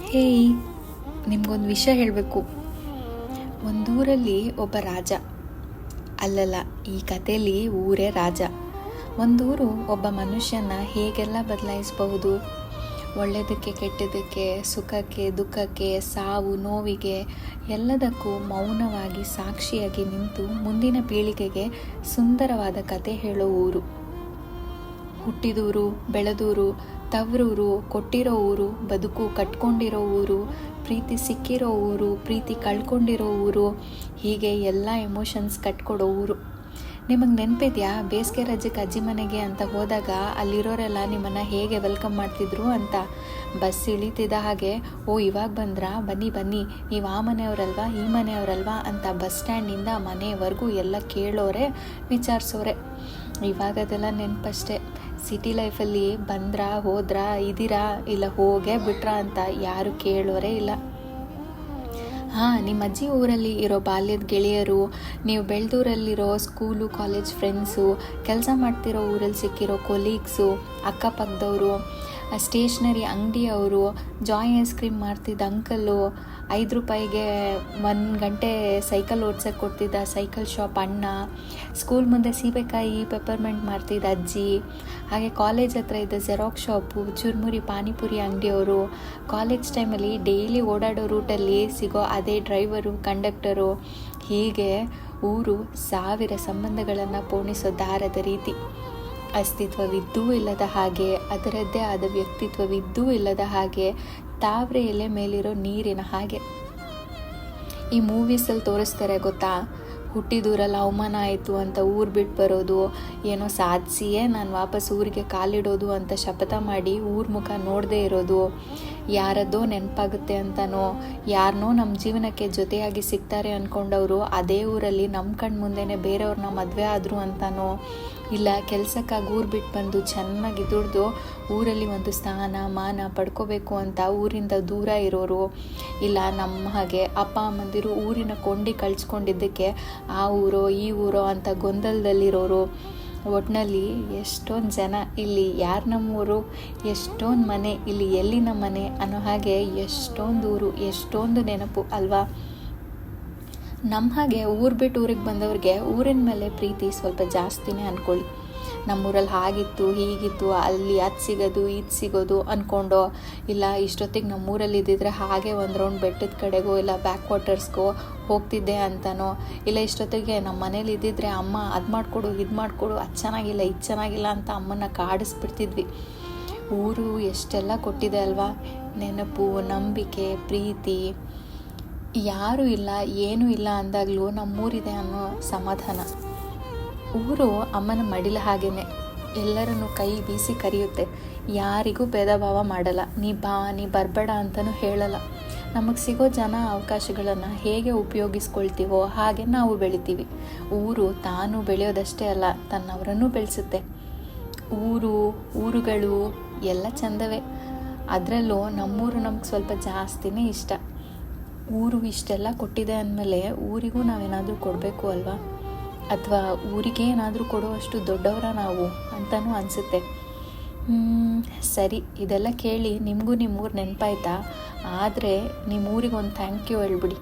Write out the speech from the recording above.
ಹೇಯ್, ನಿಮ್ಗೊಂದು ವಿಷಯ ಹೇಳಬೇಕು. ಒಂದೂರಲ್ಲಿ ಒಬ್ಬ ರಾಜ, ಅಲ್ಲಲ್ಲ, ಈ ಕಥೆಯಲ್ಲಿ ಊರೇ ರಾಜ. ಒಂದೂರು ಒಬ್ಬ ಮನುಷ್ಯನ ಹೇಗೆಲ್ಲ ಬದಲಾಯಿಸಬಹುದು. ಒಳ್ಳೆಯದಕ್ಕೆ, ಕೆಟ್ಟದಕ್ಕೆ, ಸುಖಕ್ಕೆ, ದುಃಖಕ್ಕೆ, ಸಾವು ನೋವಿಗೆ ಎಲ್ಲದಕ್ಕೂ ಮೌನವಾಗಿ ಸಾಕ್ಷಿಯಾಗಿ ನಿಂತು ಮುಂದಿನ ಪೀಳಿಗೆಗೆ ಸುಂದರವಾದ ಕತೆ ಹೇಳೋ ಊರು. ಹುಟ್ಟಿದೂರು, ಬೆಳೆದೂರು, ತವರೂರು, ಕೊಟ್ಟಿರೋ ಊರು, ಬದುಕು ಕಟ್ಕೊಂಡಿರೋ ಊರು, ಪ್ರೀತಿ ಸಿಕ್ಕಿರೋ ಊರು, ಪ್ರೀತಿ ಕಳ್ಕೊಂಡಿರೋ ಊರು, ಹೀಗೆ ಎಲ್ಲ ಎಮೋಷನ್ಸ್ ಕಟ್ಕೊಡೋ ಊರು. ನಿಮಗೆ ನೆನಪಿದೆಯಾ, ಬೇಸಿಗೆ ರಜೆಗೆ ಅಜ್ಜಿ ಮನೆಗೆ ಅಂತ ಹೋದಾಗ ಅಲ್ಲಿರೋರೆಲ್ಲ ನಿಮ್ಮನ್ನು ಹೇಗೆ ವೆಲ್ಕಮ್ ಮಾಡ್ತಿದ್ರು ಅಂತ? ಬಸ್ ಇಳಿತಿದ್ದ ಹಾಗೆ, ಓ ಇವಾಗ ಬಂದ್ರಾ, ಬನ್ನಿ ಬನ್ನಿ, ನೀವು ಆ ಮನೆಯವರಲ್ವಾ, ಈ ಮನೆಯವರಲ್ವಾ ಅಂತ ಬಸ್ ಸ್ಟ್ಯಾಂಡಿಂದ ಮನೆಯವರೆಗೂ ಎಲ್ಲ ಕೇಳೋರೆ, ವಿಚಾರಿಸೋರೆ. ಇವಾಗ ಅದೆಲ್ಲ ನೆನಪಷ್ಟೇ. ಸಿಟಿ ಲೈಫಲ್ಲಿ ಬಂದ್ರಾ, ಹೋದ್ರಾ, ಇದ್ದೀರಾ, ಇಲ್ಲ ಹೋಗೇ ಬಿಟ್ರಾ ಅಂತ ಯಾರು ಕೇಳೋರೇ ಇಲ್ಲ. ನಿಮ್ಮ ಅಜ್ಜಿ ಊರಲ್ಲಿ ಇರೋ ಬಾಲ್ಯದ ಗೆಳೆಯರು, ನೀವು ಬೆಳೆದೂರಲ್ಲಿರೋ ಸ್ಕೂಲು ಕಾಲೇಜ್ ಫ್ರೆಂಡ್ಸು, ಕೆಲಸ ಮಾಡ್ತಿರೋ ಊರಲ್ಲಿ ಸಿಕ್ಕಿರೋ ಕೊಲೀಗ್ಸು, ಅಕ್ಕಪಕ್ಕದವರು, ಸ್ಟೇಷ್ನರಿ ಅಂಗಡಿಯವರು, ಜಾಯ್ ಐಸ್ ಕ್ರೀಮ್ ಮಾಡ್ತಿದ್ದ ಅಂಕಲ್ಲು, 5 ರೂಪಾಯಿಗೆ 1 ಗಂಟೆ ಸೈಕಲ್ ಓಡ್ಸೋಕ್ಕೆ ಕೊಡ್ತಿದ್ದ ಸೈಕಲ್ ಶಾಪ್ ಅಣ್ಣ, ಸ್ಕೂಲ್ ಮುಂದೆ ಸೀಬೆಕಾಯಿ ಪೆಪ್ಪರ್ಮೆಂಟ್ ಮಾಡ್ತಿದ್ದ ಅಜ್ಜಿ, ಹಾಗೆ ಕಾಲೇಜ್ ಹತ್ರ ಇದ್ದ ಜೆರಾಕ್ಸ್ ಶಾಪು, ಚುರ್ಮುರಿ ಪಾನಿಪುರಿ ಅಂಗಡಿಯವರು, ಕಾಲೇಜ್ ಟೈಮಲ್ಲಿ ಡೈಲಿ ಓಡಾಡೋ ರೂಟಲ್ಲಿ ಸಿಗೋ ಅದೇ ಡ್ರೈವರು, ಕಂಡಕ್ಟರು, ಹೀಗೆ ಊರು 1000 ಸಂಬಂಧಗಳನ್ನು ಪೋಣಿಸೋ ದಾರದ ರೀತಿ. ಅಸ್ತಿತ್ವವಿದ್ದೂ ಇಲ್ಲದ ಹಾಗೆ, ಅದರದ್ದೇ ಆದ ವ್ಯಕ್ತಿತ್ವವಿದ್ದೂ ಇಲ್ಲದ ಹಾಗೆ, ತಾವ್ರೆ ಎಲೆ ಮೇಲಿರೋ ನೀರಿನ ಹಾಗೆ. ಈ ಮೂವೀಸಲ್ಲಿ ತೋರಿಸ್ತಾರೆ ಗೊತ್ತಾ, ಹುಟ್ಟಿದೂರಲ್ಲಿ ಅವಮಾನ ಆಯಿತು ಅಂತ ಊರು ಬಿಟ್ಟು ಬರೋದು, ಏನೋ ಸಾಧಿಸಿಯೇ ನಾನು ವಾಪಸ್ ಊರಿಗೆ ಕಾಲಿಡೋದು ಅಂತ ಶಪಥ ಮಾಡಿ ಊರ ಮುಖ ನೋಡದೇ ಇರೋದು, ಯಾರದ್ದೋ ನೆನಪಾಗುತ್ತೆ ಅಂತನೋ, ಯಾರನ್ನೋ ನಮ್ಮ ಜೀವನಕ್ಕೆ ಜೊತೆಯಾಗಿ ಸಿಗ್ತಾರೆ ಅಂದ್ಕೊಂಡವರು ಅದೇ ಊರಲ್ಲಿ ನಮ್ಮ ಕಣ್ಣು ಮುಂದೆನೇ ಬೇರೆಯವ್ರನ್ನ ಮದುವೆ ಆದರು ಅಂತನೋ, ಇಲ್ಲ ಕೆಲಸಕ್ಕಾಗಿ ಊರು ಬಿಟ್ಟು ಬಂದು ಚೆನ್ನಾಗಿ ದುಡ್ದು ಊರಲ್ಲಿ ಒಂದು ಸ್ಥಾನ ಮಾನ ಪಡ್ಕೋಬೇಕು ಅಂತ ಊರಿಂದ ದೂರ ಇರೋರು, ಇಲ್ಲ ನಮ್ಮ ಹಾಗೆ ಅಪ್ಪ ಅಮ್ಮಂದಿರು ಊರಿನ ಕೊಂಡಿ ಕಳ್ಸ್ಕೊಂಡಿದ್ದಕ್ಕೆ ಆ ಊರೋ ಈ ಊರೋ ಅಂತ ಗೊಂದಲದಲ್ಲಿರೋರು. ಒಟ್ಟಿನಲ್ಲಿ ಎಷ್ಟೊಂದು ಜನ, ಇಲ್ಲಿ ಯಾರು ನಮ್ಮೂರು, ಎಷ್ಟೊಂದು ಮನೆ, ಇಲ್ಲಿ ಎಲ್ಲಿ ನಮ್ಮ ಮನೆ ಅನ್ನೋ ಹಾಗೆ ಎಷ್ಟೊಂದು ಊರು, ಎಷ್ಟೊಂದು ನೆನಪು ಅಲ್ವಾ? ನಮ್ಮ ಹಾಗೆ ಊರು ಬಿಟ್ಟು ಊರಿಗೆ ಬಂದವ್ರಿಗೆ ಊರಿನ ಮೇಲೆ ಪ್ರೀತಿ ಸ್ವಲ್ಪ ಜಾಸ್ತಿನೇ ಅಂದ್ಕೊಳ್ಳಿ. ನಮ್ಮೂರಲ್ಲಿ ಹಾಗಿತ್ತು ಹೀಗಿತ್ತು, ಅಲ್ಲಿ ಅದು ಸಿಗೋದು ಇದು ಸಿಗೋದು ಅಂದ್ಕೊಂಡು, ಇಲ್ಲ ಇಷ್ಟೊತ್ತಿಗೆ ನಮ್ಮೂರಲ್ಲಿ ಇದ್ದಿದ್ರೆ ಹಾಗೆ ಒಂದು ರೌಂಡ್ ಬೆಟ್ಟದ ಕಡೆಗೋ ಇಲ್ಲ ಬ್ಯಾಕ್ ವಾಟರ್ಸ್ಗೋ ಹೋಗ್ತಿದ್ದೆ ಅಂತನೋ, ಇಲ್ಲ ಇಷ್ಟೊತ್ತಿಗೆ ನಮ್ಮ ಮನೇಲಿ ಇದ್ದಿದ್ರೆ ಅಮ್ಮ ಅದು ಮಾಡಿಕೊಡು ಇದು ಮಾಡಿಕೊಡು, ಅದು ಚೆನ್ನಾಗಿಲ್ಲ ಇದು ಚೆನ್ನಾಗಿಲ್ಲ ಅಂತ ಅಮ್ಮನ ಕಾಡಿಸ್ಬಿಡ್ತಿದ್ವಿ. ಊರು ಎಷ್ಟೆಲ್ಲ ಕೊಟ್ಟಿದೆ ಅಲ್ವಾ, ನೆನಪು, ನಂಬಿಕೆ, ಪ್ರೀತಿ. ಯಾರೂ ಇಲ್ಲ ಏನೂ ಇಲ್ಲ ಅಂದಾಗಲೂ ನಮ್ಮೂರಿದೆ ಅನ್ನೋ ಸಮಾಧಾನ. ಊರು ಅಮ್ಮನ ಮಡಿಲ ಹಾಗೇನೆ, ಎಲ್ಲರನ್ನು ಕೈ ಬೀಸಿ ಕರೆಯುತ್ತೆ, ಯಾರಿಗೂ ಭೇದ ಭಾವ ಮಾಡಲ್ಲ, ನೀ ಬಾ ನೀ ಬರಬೇಡ ಅಂತಲೂ ಹೇಳಲ್ಲ. ನಮಗೆ ಸಿಗೋ ಜನ ಅವಕಾಶಗಳನ್ನು ಹೇಗೆ ಉಪಯೋಗಿಸ್ಕೊಳ್ತೀವೋ ಹಾಗೆ ನಾವು ಬೆಳಿತೀವಿ. ಊರು ತಾನು ಬೆಳೆಯೋದಷ್ಟೇ ಅಲ್ಲ, ತನ್ನವರನ್ನು ಬೆಳೆಸುತ್ತೆ. ಊರುಗಳು ಎಲ್ಲ ಚಂದವೇ, ಅದರಲ್ಲೂ ನಮ್ಮೂರು ನಮ್ಗೆ ಸ್ವಲ್ಪ ಜಾಸ್ತಿನೇ ಇಷ್ಟ. ಊರು ಇಷ್ಟೆಲ್ಲ ಕೊಟ್ಟಿದೆ ಅಂದಮೇಲೆ ಊರಿಗೂ ನಾವೇನಾದರೂ ಕೊಡಬೇಕು ಅಲ್ವಾ? ಅಥವಾ ಊರಿಗೆ ಏನಾದರೂ ಕೊಡುವಷ್ಟು ದೊಡ್ಡವರ ನಾವು ಅಂತಲೂ ಅನಿಸುತ್ತೆ. ಸರಿ, ಇದೆಲ್ಲ ಕೇಳಿ ನಿಮಗೂ ನಿಮ್ಮೂರು ನೆನಪಾಯ್ತಾ? ಆದರೆ ನಿಮ್ಮೂರಿಗೆ ಒಂದು ಥ್ಯಾಂಕ್ ಯು ಹೇಳ್ಬಿಡಿ.